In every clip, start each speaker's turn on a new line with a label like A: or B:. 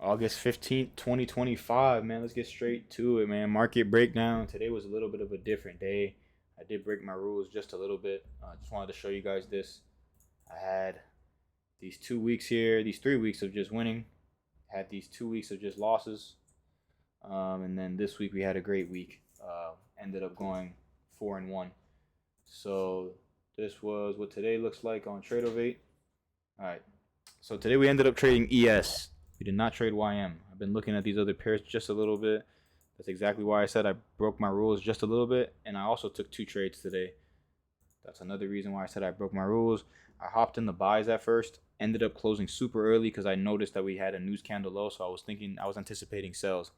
A: August 15th, 2025, man. Let's get straight to it, man. Market breakdown. Today was a little bit of a different day. I did break my rules just a little bit. I just wanted to show you guys this. I had these 2 weeks here, these 3 weeks of just winning. Had these 2 weeks of just losses. And then this week we had a great week. Ended up going 4-1. So this was what today looks like on Tradeovate. All right. So today we ended up trading ES. We did not trade YM. I've been looking at these other pairs just a little bit. That's exactly why I said I broke my rules just a little bit. And I also took 2 trades today. That's another reason why I said I broke my rules. I hopped in the buys at first. Ended up closing super early because I noticed that we had a news candle low. So I was anticipating sales.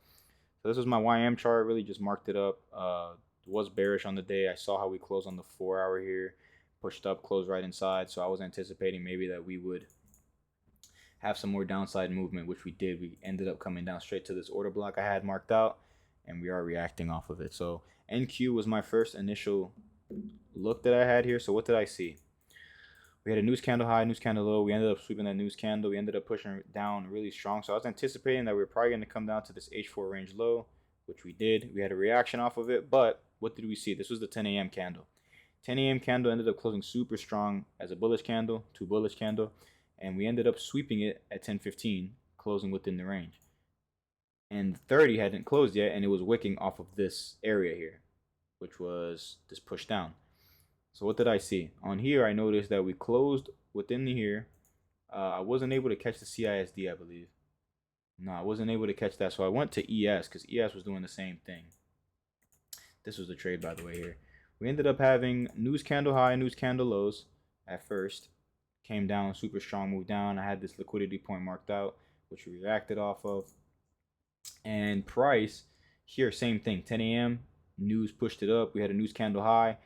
A: So this was my YM chart. Really just marked it up. Was bearish on the day. I saw how we closed on the 4 hour here. Pushed up, closed right inside. So I was anticipating maybe that we would have some more downside movement, which we did. We ended up coming down straight to this order block I had marked out, and we are reacting off of it. So NQ was my first initial look that I had here. So what did I see? We had a news candle high, news candle low. We ended up sweeping that news candle. We ended up pushing down really strong. So I was anticipating that we were probably going to come down to this H4 range low, which we did. We had a reaction off of it, but what did we see? This was the 10 a.m. candle. 10 a.m. candle ended up closing super strong as a bullish candle, 2 bullish candle, and we ended up sweeping it at 10:15, closing within the range. And 30 hadn't closed yet, and it was wicking off of this area here, which was this push down. So what did I see? On here, I noticed that we closed within the here. I wasn't able to catch the CISD, I believe. No, I wasn't able to catch that, so I went to ES because ES was doing the same thing. This was the trade, by the way, here. We ended up having news candle high, news candle lows at first. Came down, super strong move down. I had this liquidity point marked out, which we reacted off of. And price, here, same thing. 10 a.m., news pushed it up. We had a news candle high.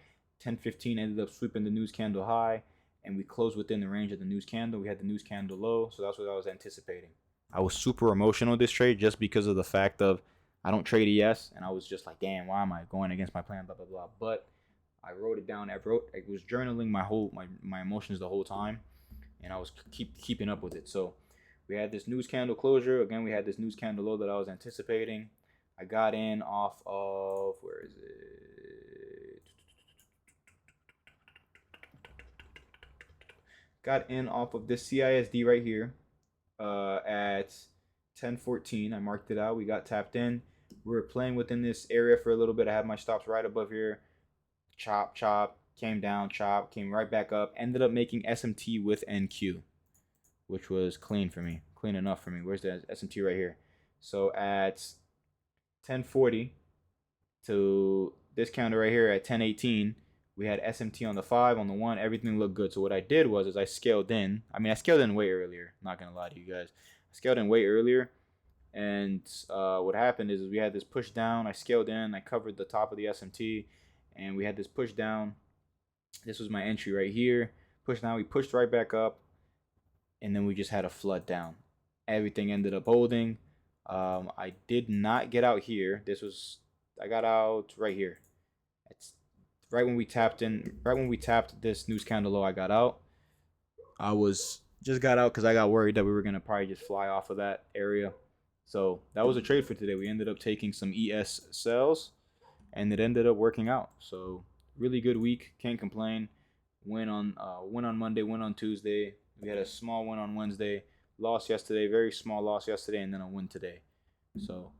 A: 10:15 ended up sweeping the news candle high, and we closed within the range of the news candle. We had the news candle low, so that's what I was anticipating. I was super emotional this trade just because of the fact of I don't trade ES, and I was just like, damn, why am I going against my plan, blah blah blah. But I wrote it down. I was journaling my emotions the whole time, and I was keeping up with it. So we had this news candle closure. Again, we had this news candle low that I was anticipating. I got in off of, where is it? Got in off of this CISD right here at 10:14. I marked it out. We got tapped in. We were playing within this area for a little bit. I had my stops right above here. Chop, chop, came down, chop, came right back up. Ended up making SMT with NQ, which was clean for me. Clean enough for me. Where's the SMT right here? So at 10:40 to this counter right here at 10:18, we had SMT on the 5, on the 1. Everything looked good. So what I did was I scaled in. I scaled in way earlier. Not going to lie to you guys. I scaled in way earlier. And what happened is we had this push down. I scaled in. I covered the top of the SMT. And we had this push down. This was my entry right here. Push down. We pushed right back up. And then we just had a flood down. Everything ended up holding. I did not get out here. I got out right here. It's right when we tapped in. Right when we tapped this news candle low, I got out. I was just got out because I got worried that we were gonna probably just fly off of that area. So that was a trade for today. We ended up taking some ES sales, and it ended up working out. So really good week. Can't complain. Win on Monday. Win on Tuesday. We had a small win on Wednesday. Loss yesterday. Very small loss yesterday, and then a win today. So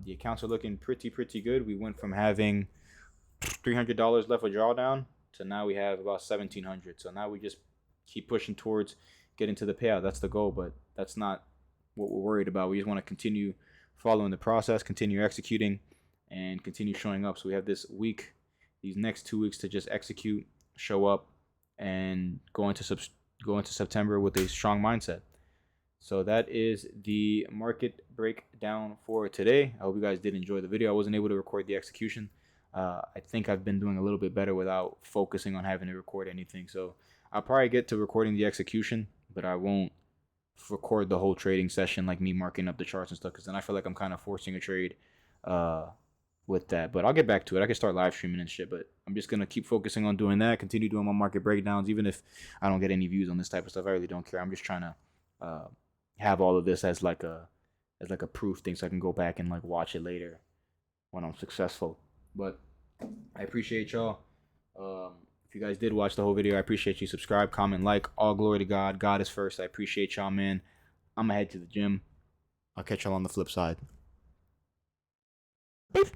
A: the accounts are looking pretty good. We went from having $300 left of drawdown to now we have about 1,700. So now we just keep pushing towards getting to the payout. That's the goal, but that's not what we're worried about. We just want to continue following the process, continue executing, and continue showing up. So we have this week, these next 2 weeks to just execute, show up, and go into September with a strong mindset. So that is the market breakdown for today. I hope you guys did enjoy the video. I wasn't able to record the execution. I think I've been doing a little bit better without focusing on having to record anything. So I'll probably get to recording the execution, but I won't record the whole trading session, like me marking up the charts and stuff, because then I feel like I'm kind of forcing a trade with that. But I'll get back to it. I can start live streaming and shit, but I'm just going to keep focusing on doing that, continue doing my market breakdowns, even if I don't get any views on this type of stuff. I really don't care. I'm just trying to have all of this as like a as like a proof thing, so I can go back and like watch it later when I'm successful. But I appreciate y'all. If you guys did watch the whole video, I appreciate you. Subscribe, comment, like. All glory to God. God is first. I appreciate y'all, man. I'm gonna head to the gym. I'll catch y'all on the flip side. Peace.